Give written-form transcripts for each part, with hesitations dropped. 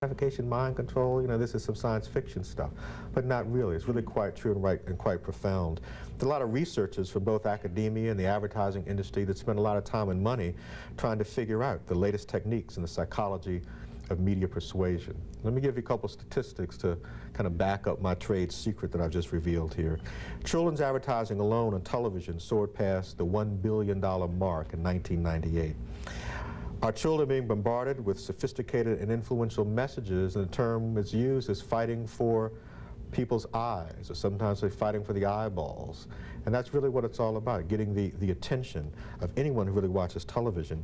gratification, mind control, this is some science fiction stuff, but not really. It's really quite true and right and quite profound. There's a lot of researchers from both academia and the advertising industry that spend a lot of time and money trying to figure out the latest techniques in the psychology of media persuasion. Let me give you a couple statistics to kind of back up my trade secret that I've just revealed here. Children's advertising alone on television soared past the $1 billion mark in 1998. Our children are being bombarded with sophisticated and influential messages, and the term is used as fighting for people's eyes, or sometimes they're fighting for the eyeballs. And that's really what it's all about, getting the attention of anyone who really watches television.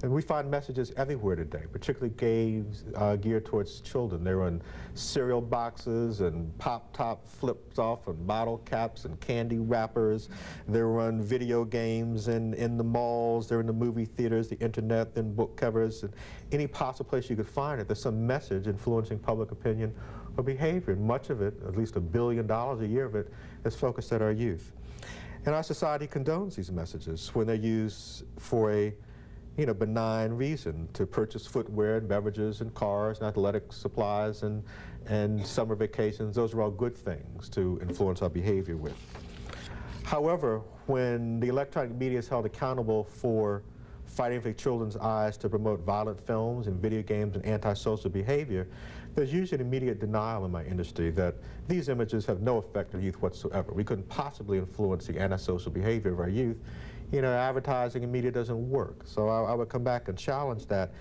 And we find messages everywhere today, particularly geared towards children. They're on cereal boxes and pop-top flips off and bottle caps and candy wrappers. They're on video games and in the malls, they're in the movie theaters, the internet, and book covers, and any possible place you could find it. There's some message influencing public opinion or behavior, and much of it, at least $1 billion a year of it, is focused at our youth. And our society condones these messages when they're used for a benign reason, to purchase footwear and beverages and cars and athletic supplies and summer vacations. Those are all good things to influence our behavior with. However, when the electronic media is held accountable for fighting for children's eyes to promote violent films and video games and antisocial behavior, there's usually an immediate denial in my industry that these images have no effect on youth whatsoever. We couldn't possibly influence the antisocial behavior of our youth. Advertising and media doesn't work. So I would come back and challenge that.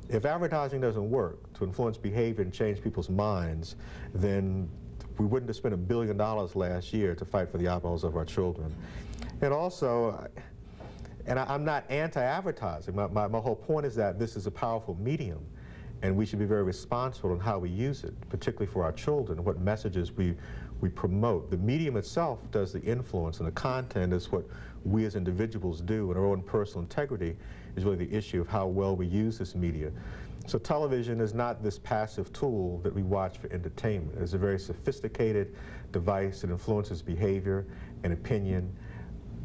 If advertising doesn't work to influence behavior and change people's minds, then we wouldn't have spent $1 billion last year to fight for the eyeballs of our children. And also, I'm not anti-advertising. My whole point is that this is a powerful medium, and we should be very responsible in how we use it, particularly for our children, what messages we promote. The medium itself does the influence, and the content is what we as individuals do, and our own personal integrity is really the issue of how well we use this media. So television is not this passive tool that we watch for entertainment. It's a very sophisticated device that influences behavior and opinion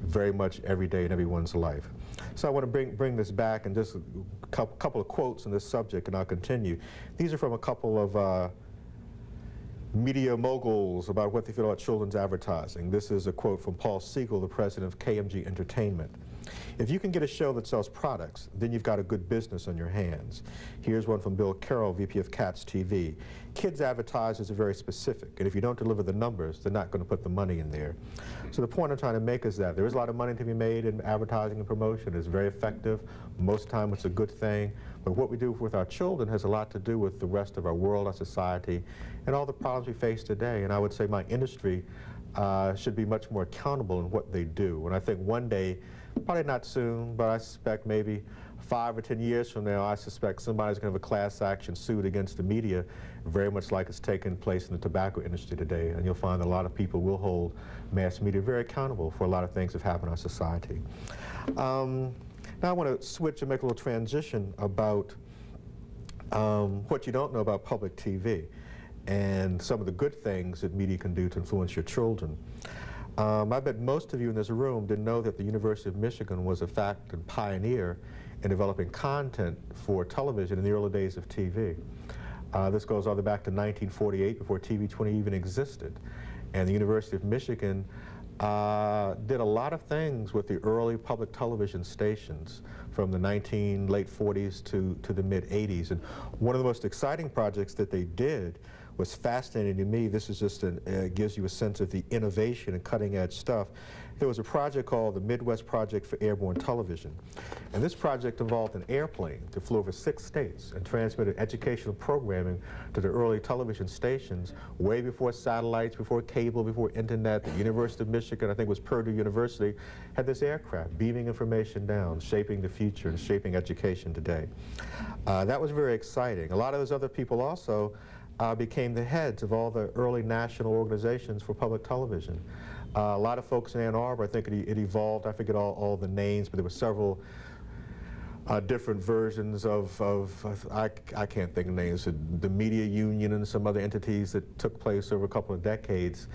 very much every day in everyone's life. So I want to bring this back, and just a couple of quotes on this subject, and I'll continue. These are from a couple of media moguls about what they feel about children's advertising. This is a quote from Paul Siegel, the president of KMG Entertainment. If you can get a show that sells products, then you've got a good business on your hands. Here's one from Bill Carroll, VP of Katz TV. Kids advertisers are very specific, and if you don't deliver the numbers, they're not going to put the money in there. So the point I'm trying to make is that there is a lot of money to be made in advertising and promotion. It's very effective. Most of the time it's a good thing. But what we do with our children has a lot to do with the rest of our world, our society, and all the problems we face today. And I would say my industry should be much more accountable in what they do. And I think one day, probably not soon, but I suspect maybe 5 or 10 years from now, I suspect somebody's going to have a class action suit against the media, very much like it's taken place in the tobacco industry today. And you'll find that a lot of people will hold mass media very accountable for a lot of things that happen in our society. Now I want to switch and make a little transition about what you don't know about public TV and some of the good things that media can do to influence your children. I bet most of you in this room didn't know that the University of Michigan was, in fact, a pioneer in developing content for television in the early days of TV. This goes all the way back to 1948, before TV 20 even existed. And the University of Michigan did a lot of things with the early public television stations from the late 40s to the mid 80s. And one of the most exciting projects that they did was fascinating to me. This is just gives you a sense of the innovation and cutting edge stuff. There was a project called the Midwest Project for Airborne Television. And this project involved an airplane that flew over 6 states and transmitted educational programming to the early television stations way before satellites, before cable, before internet. The University of Michigan, I think it was Purdue University, had this aircraft beaming information down, shaping the future and shaping education today. That was very exciting. A lot of those other people also became the heads of all the early national organizations for public television. A lot of folks in Ann Arbor, I think it evolved, I forget all the names, but there were several different versions of I can't think of names, the Media Union and some other entities that took place over a couple of decades.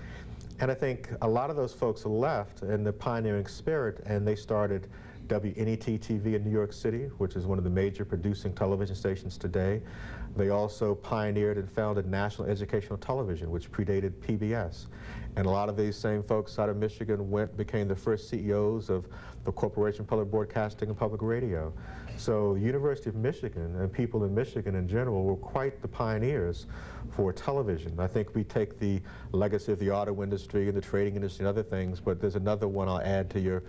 And I think a lot of those folks left in the pioneering spirit, and they started WNET-TV in New York City, which is one of the major producing television stations today. They also pioneered and founded National Educational Television, which predated PBS. And a lot of these same folks out of Michigan became the first CEOs of the Corporation for Public Broadcasting and Public Radio. So the University of Michigan and people in Michigan in general were quite the pioneers for television. I think we take the legacy of the auto industry and the trading industry and other things, but there's another one I'll add to your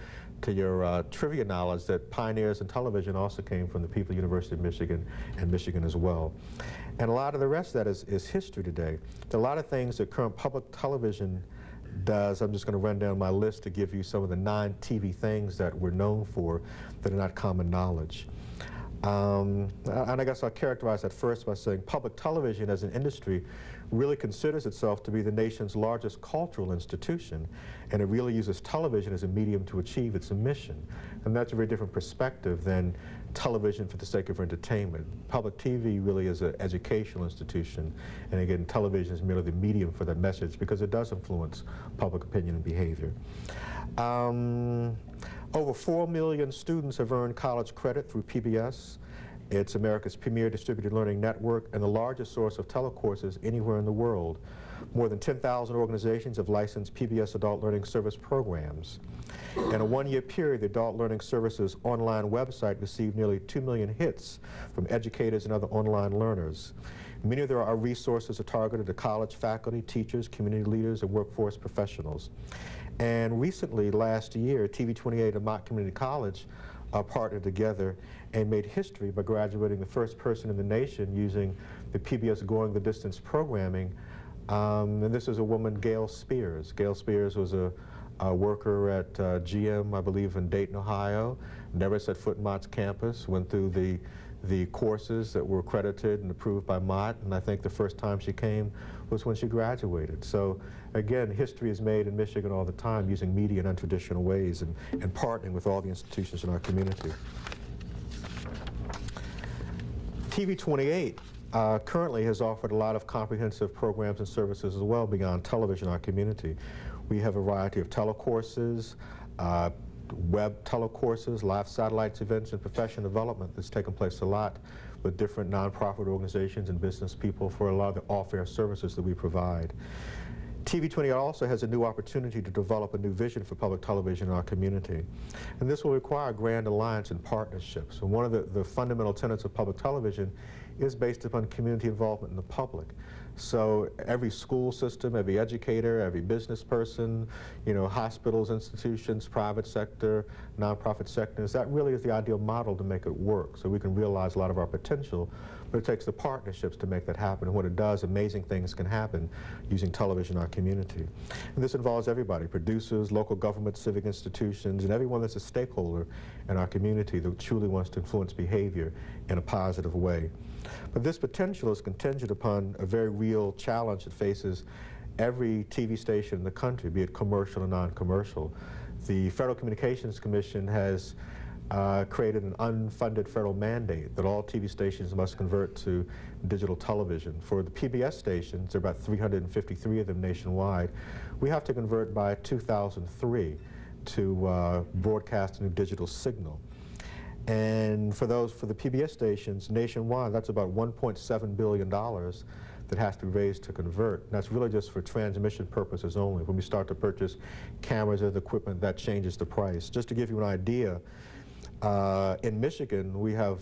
trivia knowledge, that pioneers in television also came from the people at the University of Michigan and Michigan as well. And a lot of the rest of that is history today. There are a lot of things that current public television does. I'm just going to run down my list to give you some of the non-TV things that we're known for that are not common knowledge. And I guess I'll characterize that first by saying public television as an industry really considers itself to be the nation's largest cultural institution, and it really uses television as a medium to achieve its mission. And that's a very different perspective than television for the sake of entertainment. Public TV really is an educational institution, and again, television is merely the medium for that message because it does influence public opinion and behavior. Over 4 million students have earned college credit through PBS. It's America's premier distributed learning network and the largest source of telecourses anywhere in the world. More than 10,000 organizations have licensed PBS Adult Learning Service programs. In a one-year period, the Adult Learning Services online website received nearly 2 million hits from educators and other online learners. Many of our resources are targeted to college faculty, teachers, community leaders, and workforce professionals. And recently, last year, TV28 and Mott Community College partnered together and made history by graduating the first person in the nation using the PBS Going the Distance programming. And this is a woman, Gail Spears. Gail Spears was a worker at GM, I believe, in Dayton, Ohio. Never set foot in Mott's campus, went through the courses that were accredited and approved by Mott, and I think the first time she came was when she graduated. So again, history is made in Michigan all the time using media in untraditional ways and partnering with all the institutions in our community. TV28 currently has offered a lot of comprehensive programs and services as well beyond television in our community. We have a variety of telecourses, web telecourses, live satellites events, and professional development that's taken place a lot with different nonprofit organizations and business people for a lot of the off-air services that we provide. TV28 also has a new opportunity to develop a new vision for public television in our community. And this will require grand alliance and partnerships. And one of the fundamental tenets of public television is based upon community involvement in the public. So every school system, every educator, every business person, hospitals, institutions, private sector, nonprofit sectors, that really is the ideal model to make it work. So we can realize a lot of our potential, but it takes the partnerships to make that happen. And when it does, amazing things can happen using television in our community. And this involves everybody, producers, local government, civic institutions, and everyone that's a stakeholder in our community that truly wants to influence behavior in a positive way. But this potential is contingent upon a very real challenge that faces every TV station in the country, be it commercial or non-commercial. The Federal Communications Commission has created an unfunded federal mandate that all TV stations must convert to digital television. For the PBS stations, there are about 353 of them nationwide. We have to convert by 2003 to broadcast a new digital signal. And for the PBS stations nationwide, that's about $1.7 billion that has to be raised to convert. And that's really just for transmission purposes only. When we start to purchase cameras and equipment, that changes the price. Just to give you an idea, in Michigan, we have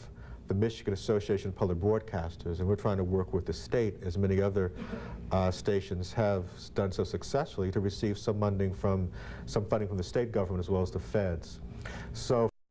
the Michigan Association of Public Broadcasters, and we're trying to work with the state, as many other stations have done so successfully, to receive some funding from the state government as well as the feds. So